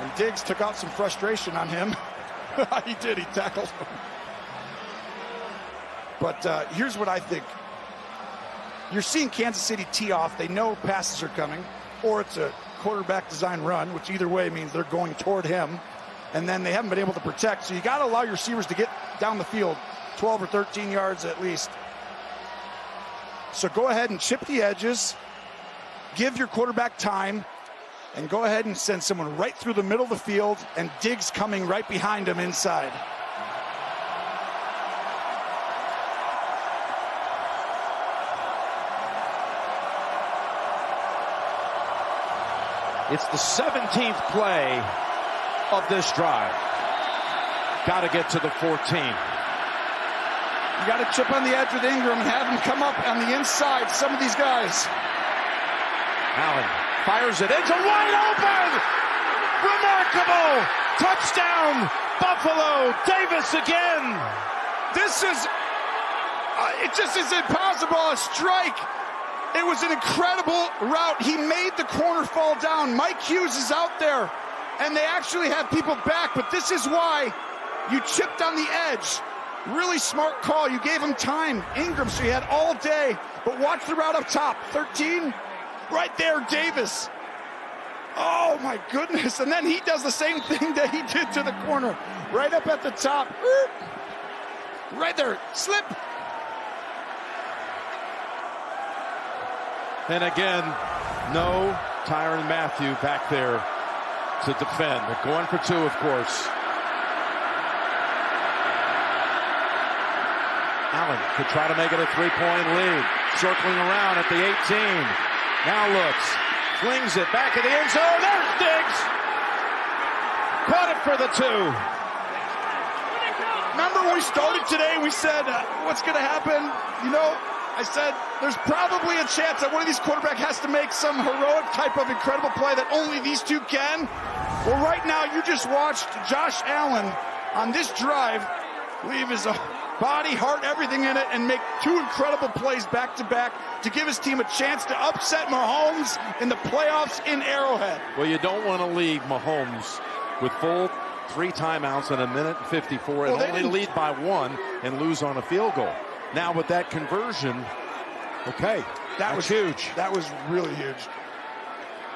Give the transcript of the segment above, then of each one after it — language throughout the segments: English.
And Diggs took out some frustration on him. He did. He tackled him. But here's what I think. You're seeing Kansas City tee off. They know passes are coming, or it's a quarterback design run, which either way means they're going toward him. And then they haven't been able to protect. So you got to allow your receivers to get down the field 12 or 13 yards at least. So go ahead and chip the edges, give your quarterback time, and go ahead and send someone right through the middle of the field, and Diggs coming right behind him inside. It's the 17th play of this drive. Got to get to the 14. You got to chip on the edge with Ingram and have him come up on the inside. Some of these guys. Allen fires it into wide open. Remarkable touchdown, Buffalo. Davis again. This is, it just is impossible. A strike. It was an incredible route. He made the corner fall down. Mike Hughes is out there, and they actually have people back, but this is why you chipped on the edge. Really smart call. You gave him time. Ingram, so he had all day, but watch the route up top. 13, right there, Davis. Oh, my goodness. And then he does the same thing that he did to the corner. Right up at the top. Right there. Slip. And again, no Tyrann Mathieu back there to defend. They're going for two, of course. Allen could try to make it a three-point lead. Circling around at the 18. Now looks. Flings it back in the end zone. There's Diggs. Caught it for the two. Remember when we started today, we said, what's going to happen? You know, I said, there's probably a chance that one of these quarterbacks has to make some heroic type of incredible play that only these two can. Well, right now, you just watched Josh Allen on this drive leave his body, heart, everything in it, and make two incredible plays back-to-back to give his team a chance to upset Mahomes in the playoffs in Arrowhead. Well, you don't want to leave Mahomes with full 3 timeouts in 1:54 and only lead by 1 and lose on a field goal. Now with that conversion, okay, that was huge. That was really huge.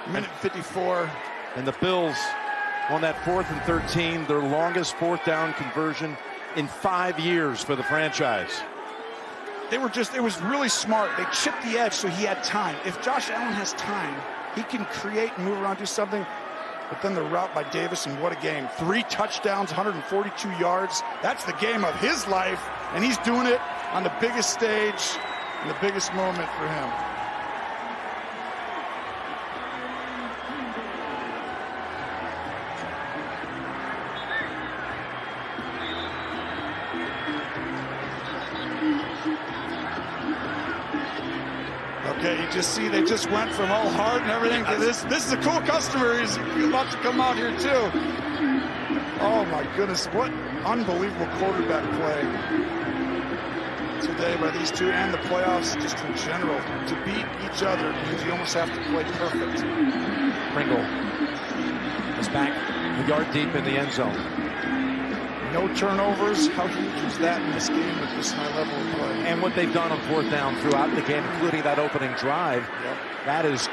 1:54. And the Bills on that 4th and 13, their longest 4th down conversion in 5 years for the franchise. They were just, it was really smart. They chipped the edge so he had time. If Josh Allen has time, he can create and move around, do something. But then the route by Davis, and what a game. 3 touchdowns, 142 yards. That's the game of his life, and he's doing it on the biggest stage and the biggest moment for him. Okay, you just see they just went from all hard and everything to this. This is a cool customer. He's about to come out here too. Oh my goodness, what unbelievable quarterback play today by these two, and the playoffs just in general. To beat each other means you almost have to play perfect. Pringle is back a yard deep in the end zone. No turnovers. How huge is that in this game with this high level of play? And what they've done on 4th down throughout the game, including that opening drive, that is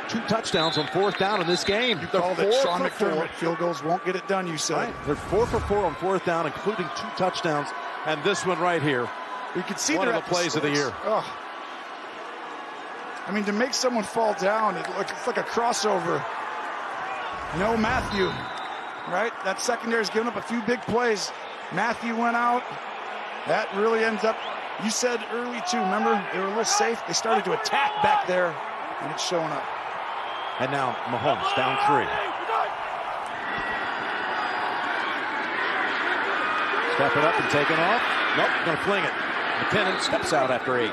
2 touchdowns on 4th down in this game. You called it Sean McDermott. Field goals won't get it done, you said. Right. They're 4 for 4 on 4th down, including 2 touchdowns. And this one right here, you can see one of the plays of the year. Oh. I mean, to make someone fall down, it's like a crossover. No Mathieu. Right? That secondary's given up a few big plays. Mathieu went out. That really ends up, you said early too, remember? They were a little safe. They started to attack back there, and it's showing up. And now Mahomes down 3. Stepping up and taking off. Nope, going to fling it. McKinnon steps out after 8.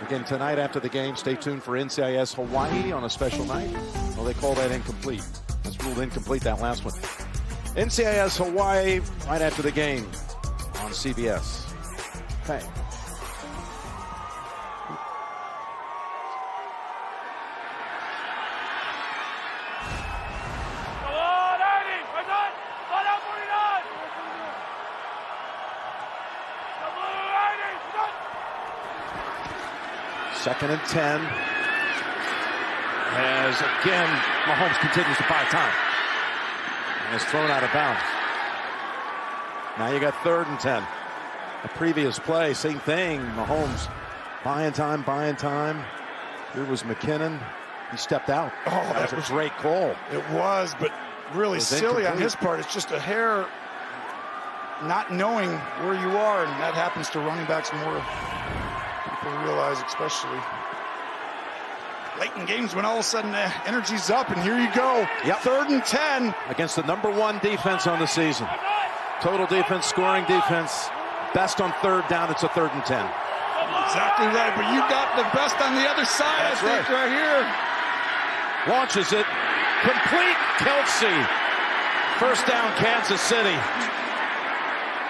Again, tonight after the game, stay tuned for NCIS Hawaii on a special night. Well, they call that incomplete. That's ruled incomplete, that last one. NCIS Hawaii right after the game on CBS. Okay. 2nd and 10. As again, Mahomes continues to buy time. And is thrown out of bounds. Now you got 3rd and 10. A previous play, same thing. Mahomes buying time. Here was McKinnon. He stepped out. Oh, that was a great call. It was, but really silly on his part. It's just a hair not knowing where you are, and that happens to running backs more. People realize, especially late in games when all of a sudden energy's up, and here you go. Yep. 3rd and 10. Against the #1 defense on the season. Total defense, scoring defense. Best on 3rd down, it's a 3rd and 10. Exactly right, but you got the best on the other side, That's I think, right here. Launches it. Complete. Kelce. 1st down, Kansas City.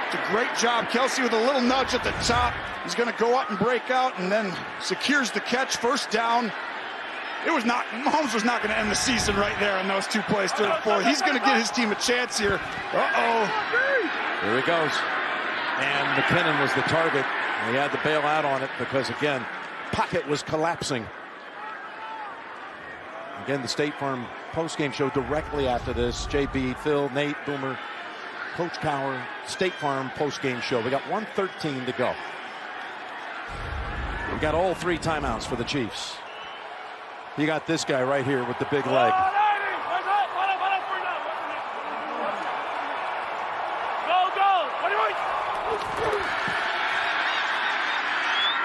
It's a great job. Kelce with a little nudge at the top. He's going to go up and break out and then secures the catch. 1st down. Mahomes was not going to end the season right there on those 2 plays, 3rd and 4th. He's going to give his team a chance here. Here he goes. And McKinnon was the target. He had to bail out on it because, again, pocket was collapsing. Again, the State Farm postgame show directly after this. JB, Phil, Nate, Boomer, Coach Cowher, State Farm postgame show. We got 1:13 to go. We got all 3 timeouts for the Chiefs. You got this guy right here with the big leg.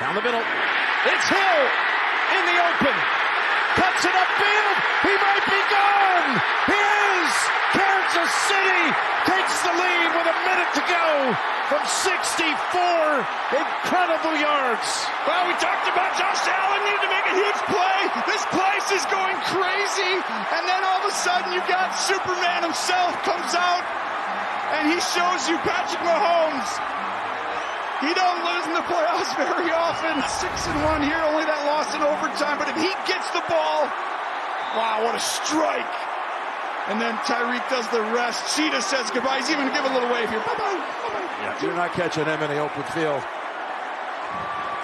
Down the middle. It's Hill in the open. Cuts it upfield. He might be gone. He is. Kansas City takes the lead with a minute to go from 64 incredible yards. Well, we talked about Josh Allen needed to make a huge play. This place is going crazy. And then all of a sudden you got Superman himself comes out and he shows you Patrick Mahomes. He don't lose in the playoffs very often. 6-1 here, only that loss in overtime. But if he gets the ball, wow, what a strike. And then Tyreek does the rest. Cheetah says goodbye. He's even give a little wave here. Bye-bye. Yeah, you're not catching him in the open field.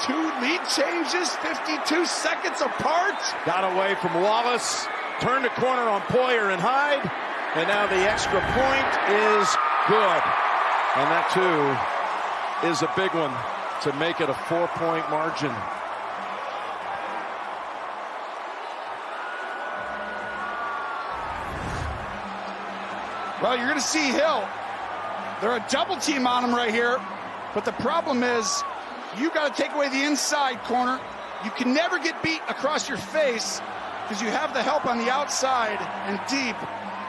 2 lead changes, 52 seconds apart. Got away from Wallace. Turned the corner on Poyer and Hyde. And now the extra point is good. And that, too, is a big one to make it a 4-point margin. Well, you're going to see Hill. They're a double team on him right here. But the problem is you got to take away the inside corner. You can never get beat across your face because you have the help on the outside and deep.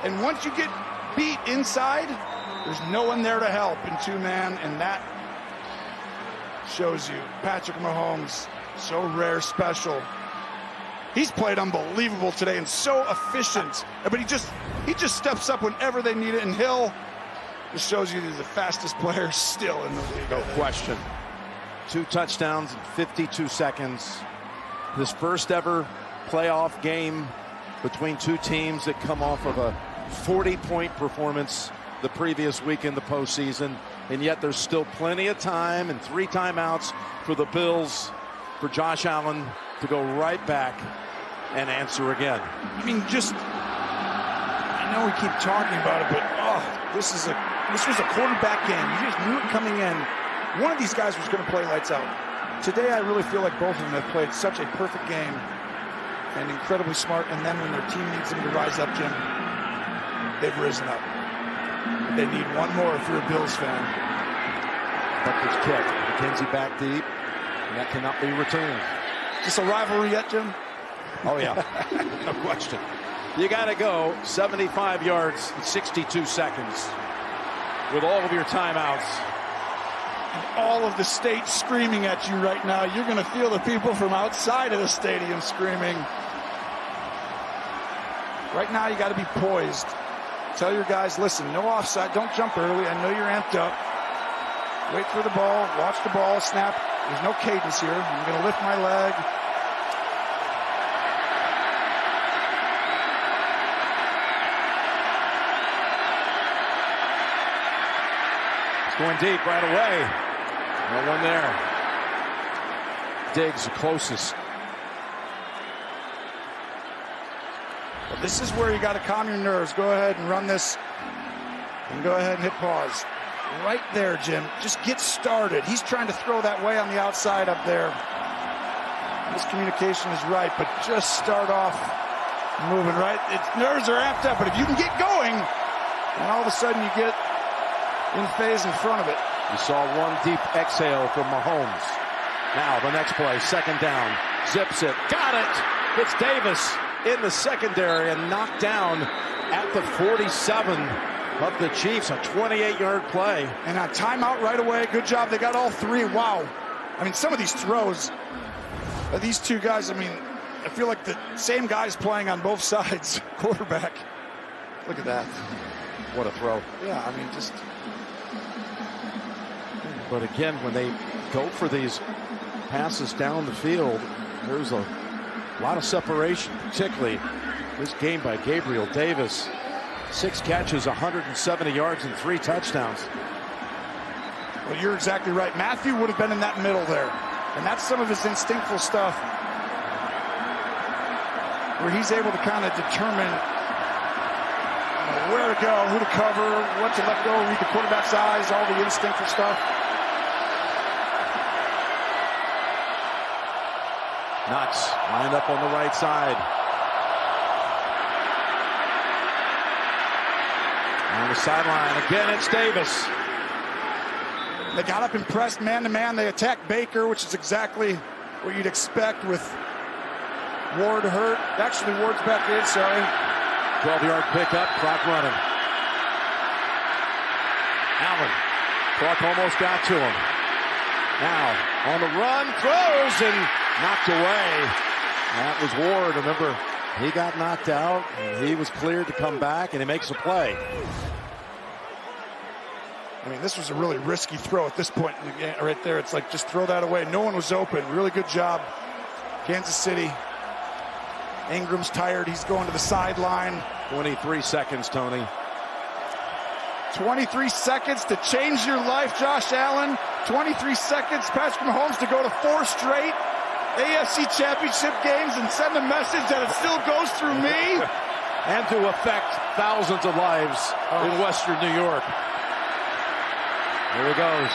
And once you get beat inside, there's no one there to help in 2-man, and that shows you Patrick Mahomes, so rare, special. He's played unbelievable today and so efficient, but he just steps up whenever they need it. And Hill just shows you he's the fastest player still in the league. No question. 2 touchdowns in 52 seconds. This first ever playoff game between 2 teams that come off of a 40-point performance the previous week in the postseason. And yet there's still plenty of time and 3 timeouts for the Bills, for Josh Allen to go right back and answer again. I mean, I know we keep talking about it, but this was a quarterback game. You just knew it coming in. One of these guys was going to play lights out. Today, I really feel like both of them have played such a perfect game and incredibly smart. And then when their team needs them to rise up, Jim, they've risen up. They need one more if you're a Bills fan. Butker's kick. McKenzie back deep. And that cannot be returned. Is this a rivalry yet, Jim? Oh, yeah. No question. You got to go 75 yards in 62 seconds with all of your timeouts. And all of the state screaming at you right now. You're going to feel the people from outside of the stadium screaming. Right now, you got to be poised. Tell your guys, listen, no offside. Don't jump early. I know you're amped up. Wait for the ball. Watch the ball. Snap. There's no cadence here. I'm going to lift my leg. It's going deep right away. No one there. Diggs the closest But this is where you got to calm your nerves. Go ahead and run this. And go ahead and hit pause. Right there, Jim. Just get started. He's trying to throw that way on the outside up there. This communication is right, but just start off moving right. Nerves are amped up, but if you can get going, and all of a sudden you get in phase in front of it. You saw one deep exhale from Mahomes. Now the next play, second down. Zips it. Got it. It's Davis in the secondary and knocked down at the 47 of the Chiefs. A 28-yard play. And a timeout right away. Good job. They got all three. Wow. I mean, some of these throws, these two guys, I mean, I feel like the same guys playing on both sides. Quarterback. Look at that. What a throw. Yeah, I mean, just. But again, when they go for these passes down the field, there's a lot of separation, particularly this game by Gabriel Davis. 6 catches, 170 yards, and 3 touchdowns. Well, you're exactly right. Matthew would have been in that middle there. And that's some of his instinctful stuff, where he's able to kind of determine where to go, who to cover, what to let go, read the quarterback's eyes, all the instinctual stuff. Knox lined up on the right side. On the sideline, again, it's Davis. They got up and pressed man-to-man. They attacked Baker, which is exactly what you'd expect with Ward hurt. Actually, Ward's back in, sorry. 12-yard pickup, clock running. Allen, clock almost got to him. Now, on the run, throws, and knocked away. That was Ward. Remember, he got knocked out, and he was cleared to come back, and he makes a play. I mean, this was a really risky throw at this point in the game. Right there, it's like, just throw that away. No one was open. Really good job, Kansas City. Ingram's tired. He's going to the sideline. 23 seconds, Tony. 23 seconds to change your life, Josh Allen. 23 seconds, Patrick Mahomes, to go to 4 straight AFC Championship games and send a message that it still goes through me. And to affect thousands of lives in Western New York. Here he goes.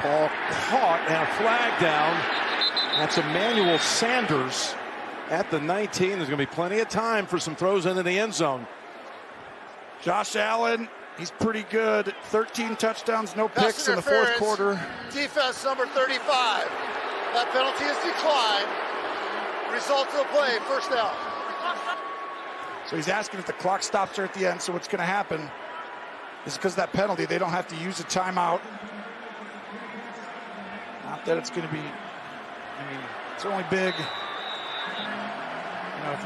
Paul caught and a flag down. That's Emmanuel Sanders at the 19. There's going to be plenty of time for some throws into the end zone. Josh Allen, he's pretty good. 13 touchdowns, no picks in the fourth quarter. Defense number 35. That penalty is declined. Result of the play, first down. So he's asking if the clock stops there at the end. So what's going to happen is, because of that penalty, they don't have to use a timeout. Not that it's going to be, I mean, it's only big. You know, if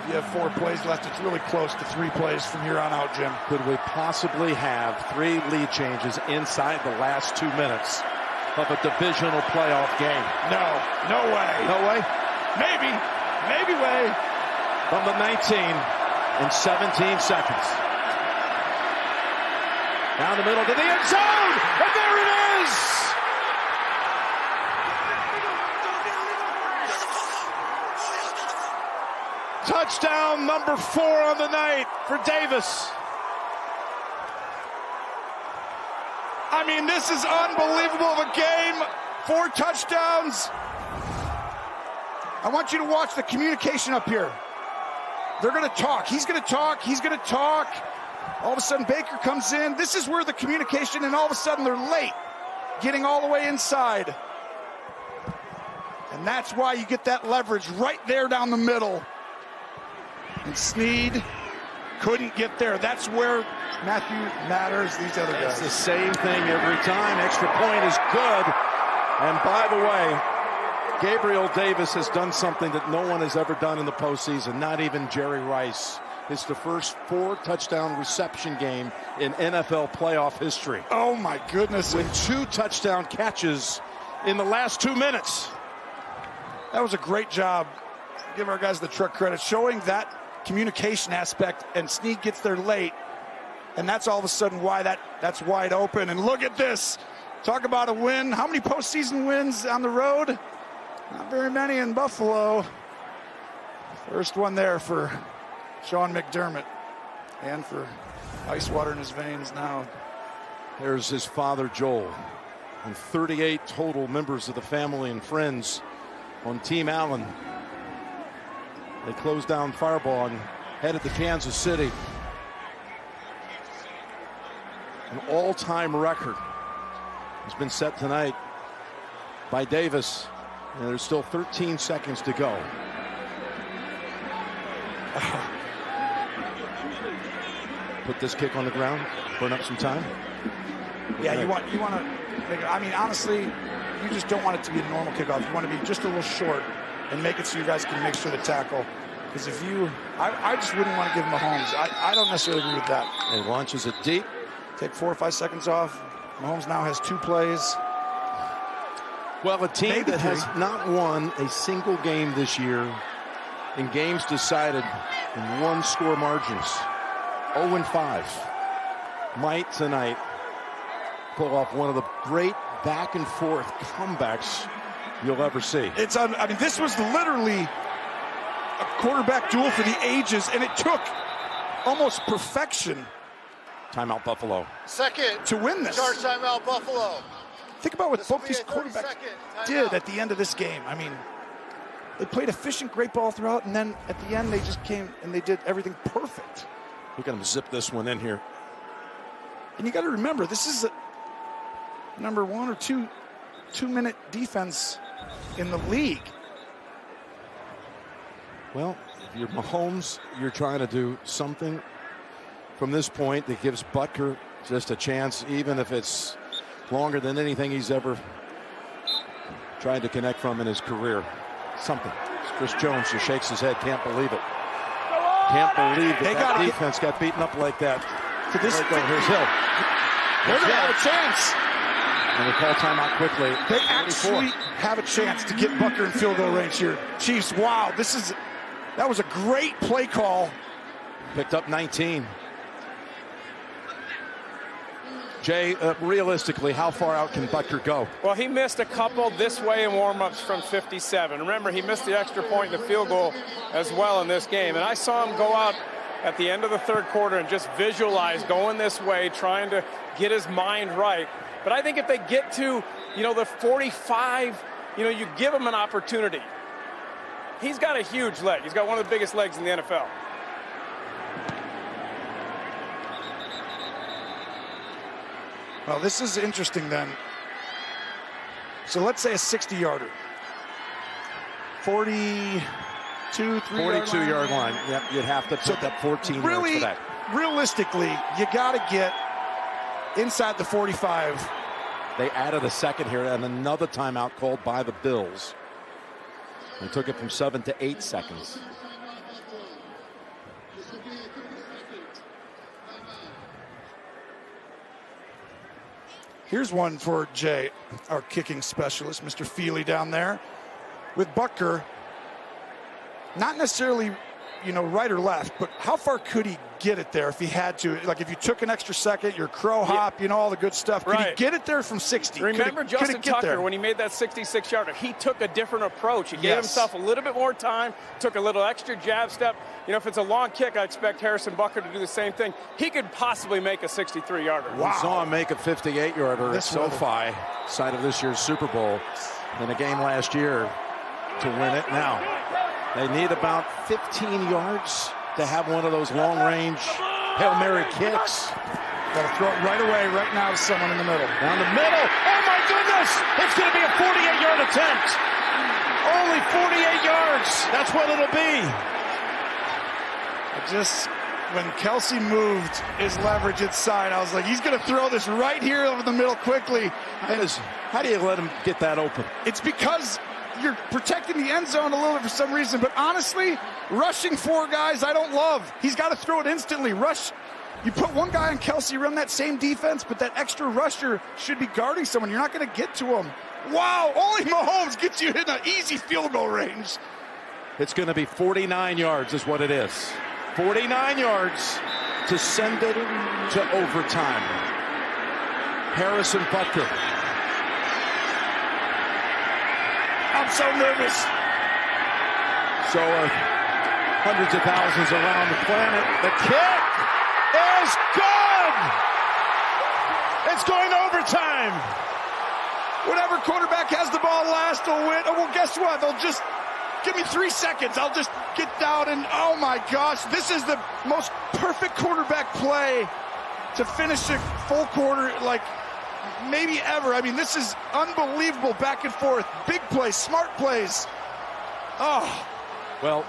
you have 4 plays left, it's really close to 3 plays from here on out, Jim. Could we possibly have 3 lead changes inside the last 2 minutes of a divisional playoff game? No, no way. No way? Maybe way. From the 19 in 17 seconds. Down the middle to the end zone, and there it is! Touchdown number 4 on the night for Davis. I mean, this is unbelievable of a game. 4 touchdowns. I want you to watch the communication up here. They're going to talk. He's going to talk. He's going to talk. All of a sudden, Baker comes in. This is where the communication, and all of a sudden, they're late, getting all the way inside. And that's why you get that leverage right there down the middle. And Snead couldn't get there. That's where Matthew matters, these other guys. It's the same thing every time. Extra point is good. And by the way, Gabriel Davis has done something that no one has ever done in the postseason, not even Jerry Rice. It's the first 4-touchdown reception game in NFL playoff history. Oh, my goodness. With 2 touchdown catches in the last 2 minutes. That was a great job. Give our guys the truck credit, showing that communication aspect, and Snead gets there late. And that's all of a sudden why that's wide open. And look at this. Talk about a win. How many postseason wins on the road? Not very many in Buffalo. First one there for Sean McDermott. And for ice water in his veins now. There's his father, Joel, and 38 total members of the family and friends on Team Allen. They closed down Fireball and headed to Kansas City. An all-time record has been set tonight by Davis, and there's still 13 seconds to go. Put this kick on the ground, burn up some time. Yeah, you want to make it, I mean, honestly, you just don't want it to be a normal kickoff. You want to be just a little short and make it so you guys can make sure the tackle. Because if you, I just wouldn't want to give Mahomes. I don't necessarily agree with that. He launches it deep. Take 4 or 5 seconds off. Mahomes now has 2 plays. Well, a team that has not won a single game this year in games decided in 1-score margins. 0-5. Might tonight pull off one of the great back-and-forth comebacks you'll ever see. I mean, this was literally a quarterback duel for the ages, and it took almost perfection. Timeout, Buffalo. Second. To win this. Charge timeout, Buffalo. Think about what both these quarterbacks did at the end of this game. I mean, they played efficient, great ball throughout, and then at the end they just came and they did everything perfect. Look at him zip this one in here. And you got to remember, this is a number 1 or 2 2-minute defense in the league. Well, if you're Mahomes, you're trying to do something from this point that gives Butker just a chance, even if it's longer than anything he's ever tried to connect from in his career. Something. Chris Jones just shakes his head, can't believe it. Can't believe that defense got beaten up like that. To this, here's Hill. They're going to have a chance. And they call timeout quickly. They actually have a chance to get Butker in field goal range here. Chiefs, wow, that was a great play call. Picked up 19. Jay, realistically, how far out can Butker go? Well, he missed a couple this way in warmups from 57. Remember, he missed the extra point in the field goal as well in this game. And I saw him go out at the end of the third quarter and just visualize going this way, trying to get his mind right. But I think if they get to, the 45, you give him an opportunity. He's got a huge leg. He's got one of the biggest legs in the NFL. Well, this is interesting then. So let's say a 60-yarder. 42-yard line. Yep, you'd have to put up 14 yards for that. Realistically, you got to get inside the 45. They added a second here and another timeout called by the Bills. They took it from 7 to 8 seconds. Here's one for Jay, our kicking specialist, Mr. Feely down there. With Butker, not necessarily, right or left, but how far could he get it there if he had to? Like if you took an extra second, your crow hop, all the good stuff. Could he get it there from 60? Remember Justin Tucker when he made that 66-yarder? He took a different approach. He gave himself a little bit more time, took a little extra jab step. If it's a long kick, I expect Harrison Butker to do the same thing. He could possibly make a 63-yarder. Wow. We saw him make a 58-yarder at SoFi, side of this year's Super Bowl, in a game last year to win it. Now, they need about 15 yards to have one of those long-range Hail Mary kicks. Got to throw it right away, right now to someone in the middle. Down the middle. Oh, my goodness! It's going to be a 48-yard attempt. Only 48 yards. That's what it'll be. When Kelsey moved his leverage inside, I was like, he's going to throw this right here over the middle quickly. How do you let him get that open? It's because you're protecting the end zone a little bit for some reason, but honestly, rushing 4 guys I don't love. He's got to throw it instantly. Rush. You put one guy on Kelsey, run that same defense, but that extra rusher should be guarding someone. You're not going to get to him. Wow, only Mahomes gets you in an easy field goal range. It's going to be 49 yards is what it is. 49 yards to send it to overtime. Harrison Butker. I'm so nervous. So hundreds of thousands around the planet. The kick is good! It's going to overtime. Whatever quarterback has the ball last will win. Oh, well, guess what? They'll just give me 3 seconds. I'll just get down and, oh my gosh, this is the most perfect quarterback play to finish a full quarter, like maybe ever. I mean, this is unbelievable, back and forth. Big plays, smart plays. Oh. Well,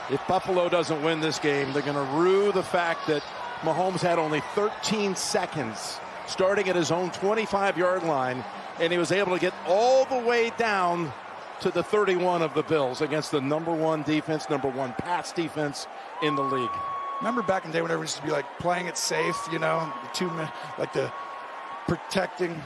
if Buffalo doesn't win this game, they're going to rue the fact that Mahomes had only 13 seconds starting at his own 25-yard line, and he was able to get all the way down to the 31 of the Bills against the #1 defense, #1 pass defense in the league. Remember back in the day when everyone used to be like playing it safe, you know, like the protecting.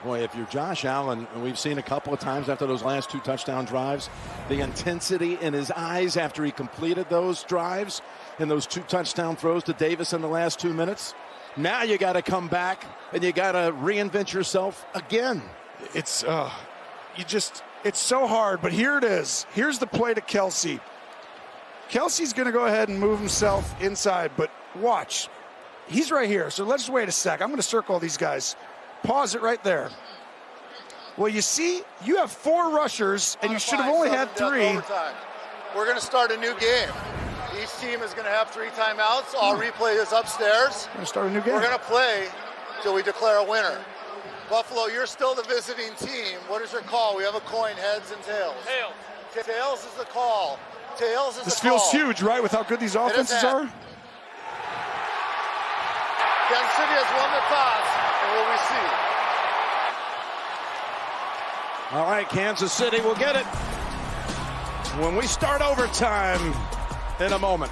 Boy, if you're Josh Allen, and we've seen a couple of times after those last 2 touchdown drives, the intensity in his eyes after he completed those drives and those 2 touchdown throws to Davis in the last 2 minutes. Now you got to come back and you got to reinvent yourself again. It's it's so hard, but here it is. Here's the play to Kelce. Kelce's going to go ahead and move himself inside, but watch. He's right here, so let's wait a sec. I'm going to circle all these guys. Pause it right there. Well, you see, you have 4 rushers, and you should have only had 3. We're going to start a new game. Each team is going to have 3 timeouts. I'll replay this upstairs. We're going to start a new game. We're going to play till we declare a winner. Buffalo, you're still the visiting team. What is your call? We have a coin, heads and tails. Tails. Tails is the call. Tails is this the call. feels huge, right, with how good these offenses are? Kansas City has won the toss, and what we see. All right, Kansas City will get it when we start overtime in a moment.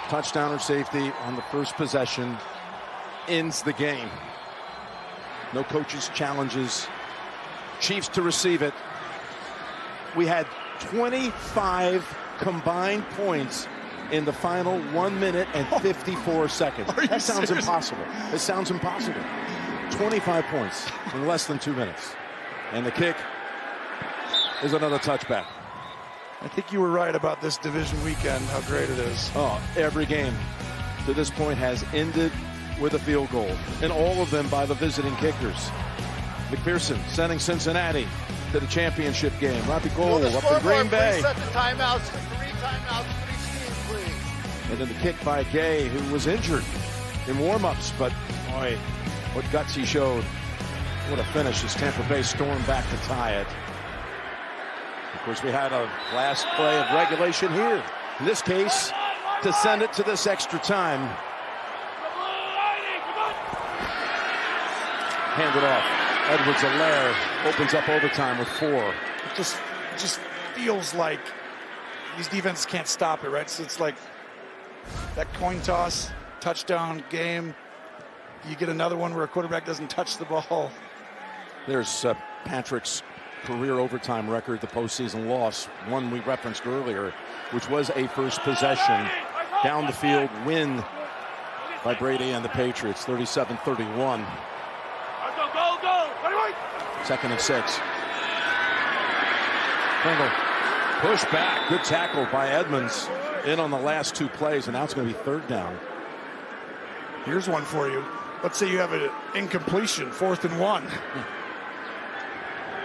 Touchdown or safety on the first possession ends the game. No coaches' challenges. Chiefs to receive it. We had 25 combined points in the final 1 minute and 54 seconds. That sounds serious? impossible. It sounds impossible. 25 points in less than 2 minutes. And the kick is another touchback. I think you were right about this division weekend, how great it is. Oh, every game to this point has ended with a field goal, and all of them by the visiting kickers. McPherson sending Cincinnati to the championship game. Robbie Gould up in Green Bay. Set the timeouts to 3 timeouts for each team, please. And then the kick by Gay, who was injured in warm-ups, but boy, what guts he showed. What a finish as Tampa Bay stormed back to tie it. Of course, we had a last play of regulation here. In this case, to send it to this extra time. Hand it off. Edwards-Helaire opens up overtime with 4. It just feels like these defenses can't stop it, right? So it's like that coin toss, touchdown game. You get another one where a quarterback doesn't touch the ball. There's Patrick's career overtime record, the postseason loss, one we referenced earlier, which was a first possession down the field win by Brady and the Patriots, 37-31. 2nd and 6. Pringle push back, good tackle by Edmonds in on the last 2 plays, and now it's going to be 3rd down. Here's one for you. Let's say you have an incompletion, 4th and 1.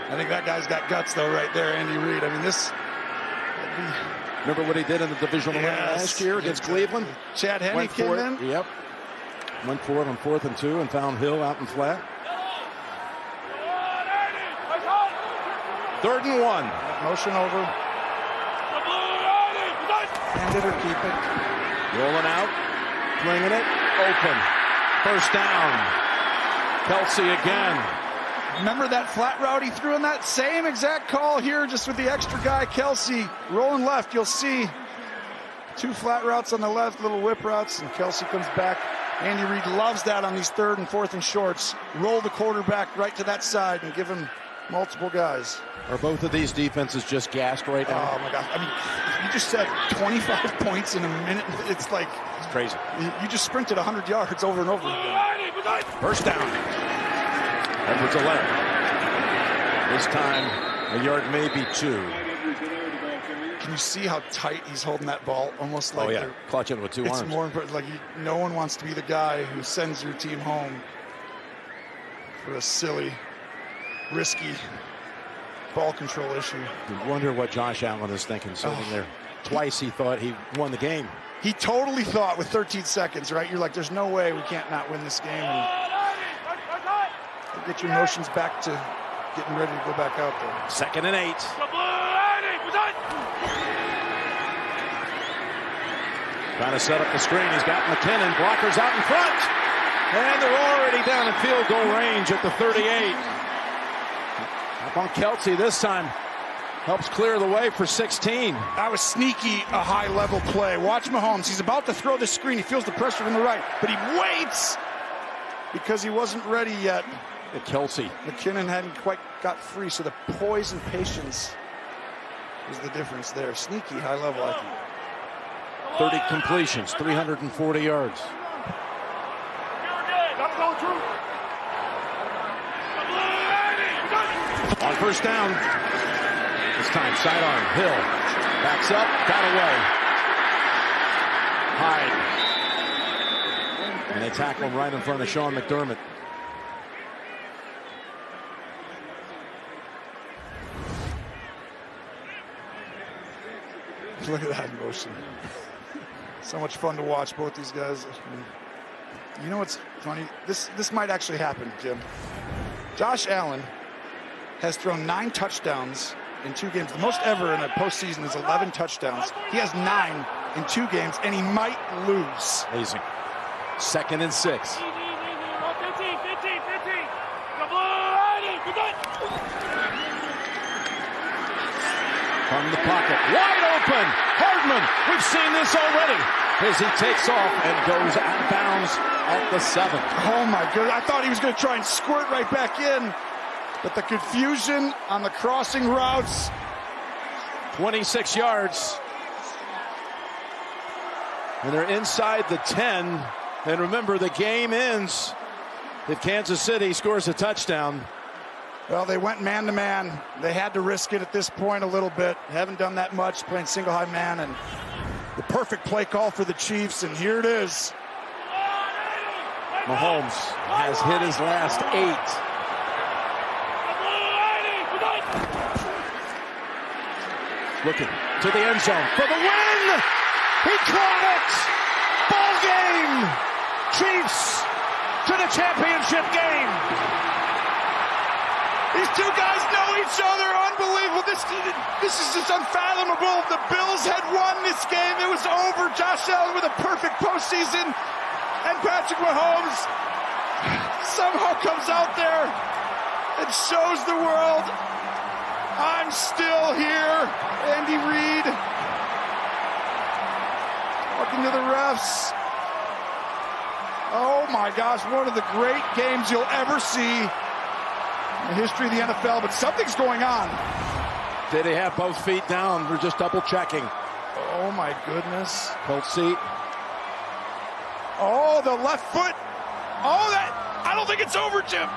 I think that guy's got guts, though, right there, Andy Reid. I mean, this... Remember what he did in the divisional round last year against Cleveland? Chad Henne came in. Yep. Went for it on 4th and 2 and found Hill out in flat. 3rd and 1. Motion over. Hand it or keep it. Rolling out. Flinging it. Open. 1st down. Kelce again. Remember that flat route he threw in that same exact call here, just with the extra guy, Kelce, rolling left. You'll see 2 flat routes on the left, little whip routes, and Kelce comes back. Andy Reid loves that on these 3rd and 4th and shorts. Roll the quarterback right to that side and give him multiple guys. Are both of these defenses just gassed right now? Oh my gosh! I mean, you just said 25 points in a minute. It's like it's crazy. You just sprinted 100 yards over and over again. 1st down. Edwards-Helaire. This time, a yard, maybe 2. Can you see how tight he's holding that ball? Almost like clutching with 2 it's arms. more important. Like no one wants to be the guy who sends your team home for a silly, risky ball control issue. You wonder what Josh Allen is thinking sitting there. Twice he thought he won the game. He totally thought with 13 seconds, right? You're like, there's no way we can't not win this game. And get your emotions back to getting ready to go back out there. 2nd and 8. Trying to set up the screen. He's got McKinnon. Blockers out in front. And they're already down in field goal range at the 38. Up on Kelce this time. Helps clear the way for 16. That was sneaky, a high-level play. Watch Mahomes. He's about to throw the screen. He feels the pressure from the right, but he waits because he wasn't ready yet. Kelce. McKinnon hadn't quite got free, so the poise and patience was the difference there. Sneaky, high-level, I think. 30 completions, 340 yards. On first down. This time, sidearm. Hill backs up, got away. Hyde. And they tackle him right in front of Sean McDermott. Look at that motion. So much fun to watch both these guys. You know what's funny? This might actually happen, Jim. Josh Allen has thrown 9 touchdowns in 2 games. The most ever in a postseason is 11 touchdowns. He has 9 in 2 games, and he might lose. Amazing. 2nd and 6. From the pocket, wide open. Hardman, we've seen this already. As he takes off and goes out of bounds at the 7. Oh my goodness, I thought he was going to try and squirt right back in. But the confusion on the crossing routes. 26 yards. And they're inside the 10. And remember, the game ends if Kansas City scores a touchdown. Well, they went man-to-man. They had to risk it at this point a little bit. Haven't done that much, playing single high man. And the perfect play call for the Chiefs, and here it is. Mahomes has hit his last 8. Looking to the end zone for the win. He caught it. Ball game. Chiefs to the championship game. These two guys know each other. Unbelievable. This is just unfathomable. The Bills had won this game. It was over. Josh Allen with a perfect postseason. And Patrick Mahomes somehow comes out there and shows the world, I'm still here. Andy Reid talking to the refs. Oh my gosh, one of the great games you'll ever see in the history of the NFL, but something's going on. Did he have both feet down? We're just double checking. Oh my goodness. Kelce. Oh, the left foot. Oh, I don't think it's over, Jim.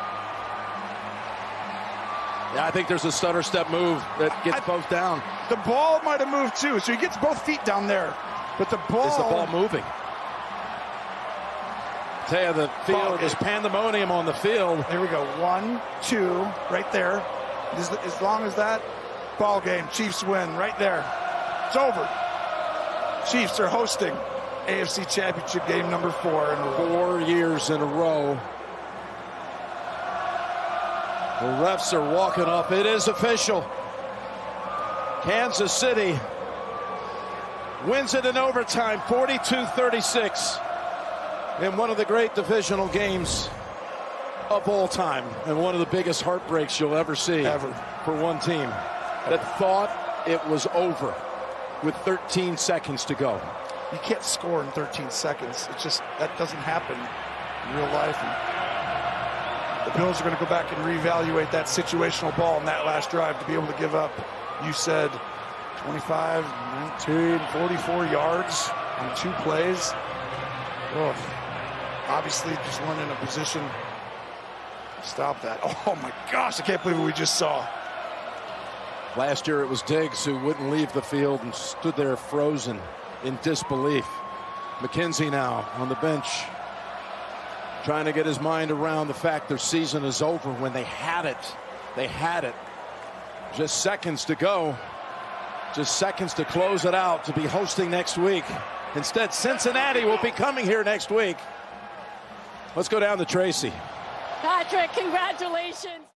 Yeah, I think there's a stutter step move that gets both down. The ball might have moved too, so he gets both feet down there. But the ball... Is the ball moving? Tell you, the field is pandemonium on the field. Here we go. 1, 2, right there. As long as that ball game, Chiefs win right there. It's over. Chiefs are hosting AFC Championship game number 4 in a row. 4 years in a row. The refs are walking up. It is official. Kansas City wins it in overtime, 42-36, in one of the great divisional games of all time, and one of the biggest heartbreaks you'll ever see for one team that thought it was over with 13 seconds to go. You can't score in 13 seconds. It's just, that doesn't happen in real life. And the Bills are going to go back and reevaluate that situational ball in that last drive to be able to give up, you said, 25, 19, 44 yards on 2 plays. Oh, obviously just weren't in a position to stop that. Oh my gosh, I can't believe what we just saw. Last year it was Diggs who wouldn't leave the field and stood there frozen in disbelief. McKenzie now on the bench, trying to get his mind around the fact their season is over when they had it. They had it. Just seconds to go. Just seconds to close it out, to be hosting next week. Instead, Cincinnati will be coming here next week. Let's go down to Tracy. Patrick, congratulations.